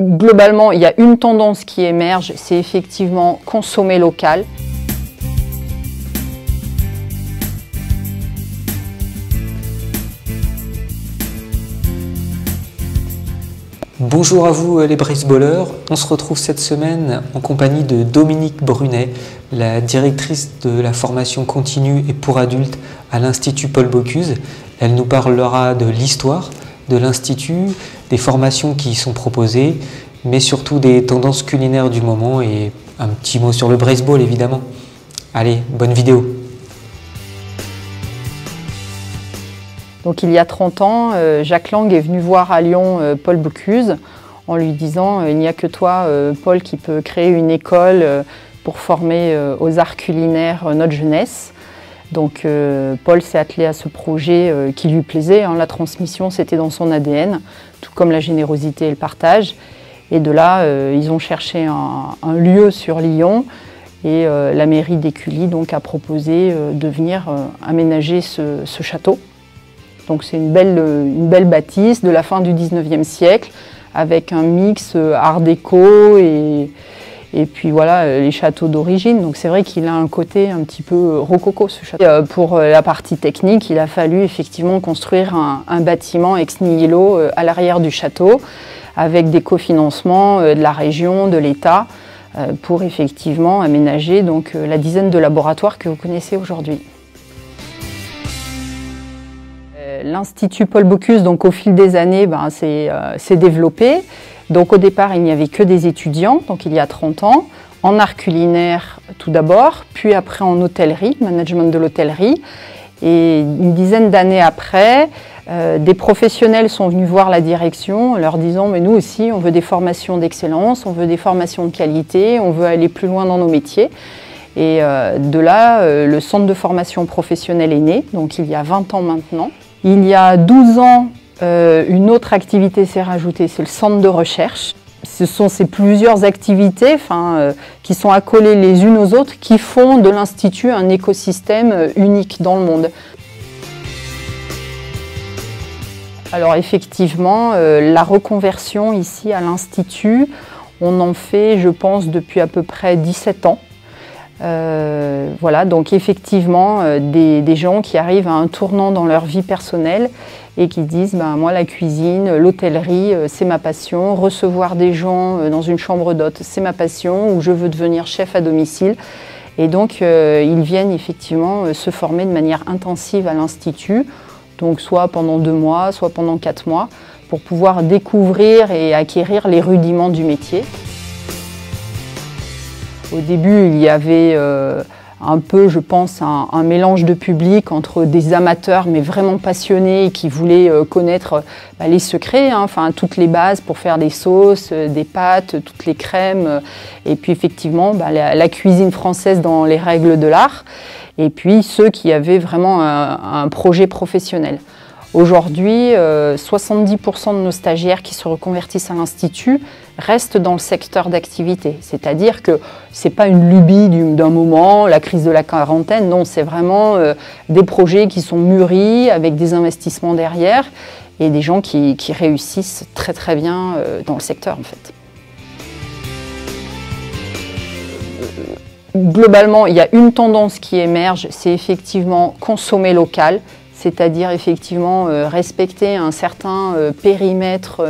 Globalement, il y a une tendance qui émerge, c'est effectivement consommer local. Bonjour à vous les briseballeurs, on se retrouve cette semaine en compagnie de Dominique Brunet, la directrice de la formation continue et pour adultes à l'Institut Paul Bocuse. Elle nous parlera de l'histoire de l'Institut, des formations qui y sont proposées, mais surtout des tendances culinaires du moment et un petit mot sur le briseball évidemment. Allez, bonne vidéo. Donc il y a 30 ans, Jacques Lang est venu voir à Lyon Paul Bocuse en lui disant il n'y a que toi, Paul, qui peut créer une école pour former aux arts culinaires notre jeunesse. Donc Paul s'est attelé à ce projet qui lui plaisait. La transmission, c'était dans son ADN, tout comme la générosité et le partage. Et de là, ils ont cherché un lieu sur Lyon. Et la mairie d'Écully donc, a proposé de venir aménager ce château. Donc c'est une belle bâtisse de la fin du 19e siècle avec un mix art déco et puis voilà les châteaux d'origine. Donc c'est vrai qu'il a un côté un petit peu rococo ce château. Pour la partie technique, il a fallu effectivement construire un bâtiment ex nihilo à l'arrière du château avec des cofinancements de la région, de l'État pour effectivement aménager donc, la dizaine de laboratoires que vous connaissez aujourd'hui. L'Institut Paul Bocuse, donc au fil des années, s'est développé. Donc au départ, il n'y avait que des étudiants, donc il y a 30 ans, en art culinaire tout d'abord, puis après en hôtellerie, management de l'hôtellerie. Et une dizaine d'années après, des professionnels sont venus voir la direction en leur disant « mais nous aussi, on veut des formations d'excellence, on veut des formations de qualité, on veut aller plus loin dans nos métiers ». Et de là, le centre de formation professionnelle est né, donc il y a 20 ans maintenant. Il y a 12 ans, une autre activité s'est rajoutée, c'est le centre de recherche. Ce sont ces plusieurs activités qui sont accolées les unes aux autres qui font de l'Institut un écosystème unique dans le monde. Alors effectivement, la reconversion ici à l'Institut, on en fait, je pense, depuis à peu près 17 ans. Voilà, donc effectivement, des gens qui arrivent à un tournant dans leur vie personnelle et qui disent moi la cuisine, l'hôtellerie, c'est ma passion, recevoir des gens dans une chambre d'hôte, c'est ma passion, ou je veux devenir chef à domicile. Et donc ils viennent effectivement se former de manière intensive à l'Institut, donc soit pendant 2 mois, soit pendant 4 mois, pour pouvoir découvrir et acquérir les rudiments du métier. Au début, il y avait un peu, je pense, un mélange de public entre des amateurs, mais vraiment passionnés, qui voulaient connaître les secrets, toutes les bases pour faire des sauces, des pâtes, toutes les crèmes, et puis effectivement la cuisine française dans les règles de l'art, et puis ceux qui avaient vraiment un projet professionnel. Aujourd'hui, 70% de nos stagiaires qui se reconvertissent à l'Institut restent dans le secteur d'activité. C'est-à-dire que ce n'est pas une lubie d'un moment, la crise de la quarantaine, non, c'est vraiment des projets qui sont mûris avec des investissements derrière et des gens qui réussissent très très bien dans le secteur en fait. Globalement, il y a une tendance qui émerge, c'est effectivement consommer local. C'est-à-dire effectivement respecter un certain périmètre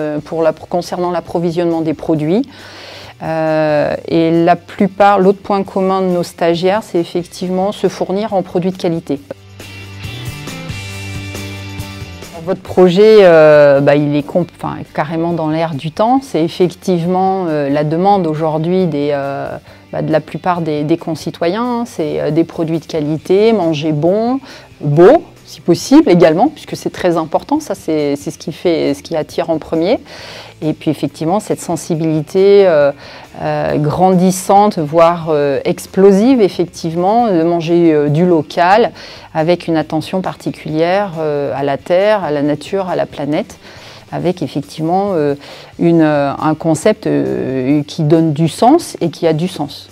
concernant l'approvisionnement des produits. Et l'autre point commun de nos stagiaires, c'est effectivement se fournir en produits de qualité. Votre projet, il est carrément dans l'air du temps. C'est effectivement la demande aujourd'hui de la plupart des concitoyens. C'est des produits de qualité, manger bon, beau, si possible également, puisque c'est très important, ça c'est ce qui attire en premier. Et puis effectivement cette sensibilité grandissante, voire explosive effectivement, de manger du local avec une attention particulière à la terre, à la nature, à la planète, avec effectivement un concept qui donne du sens et qui a du sens.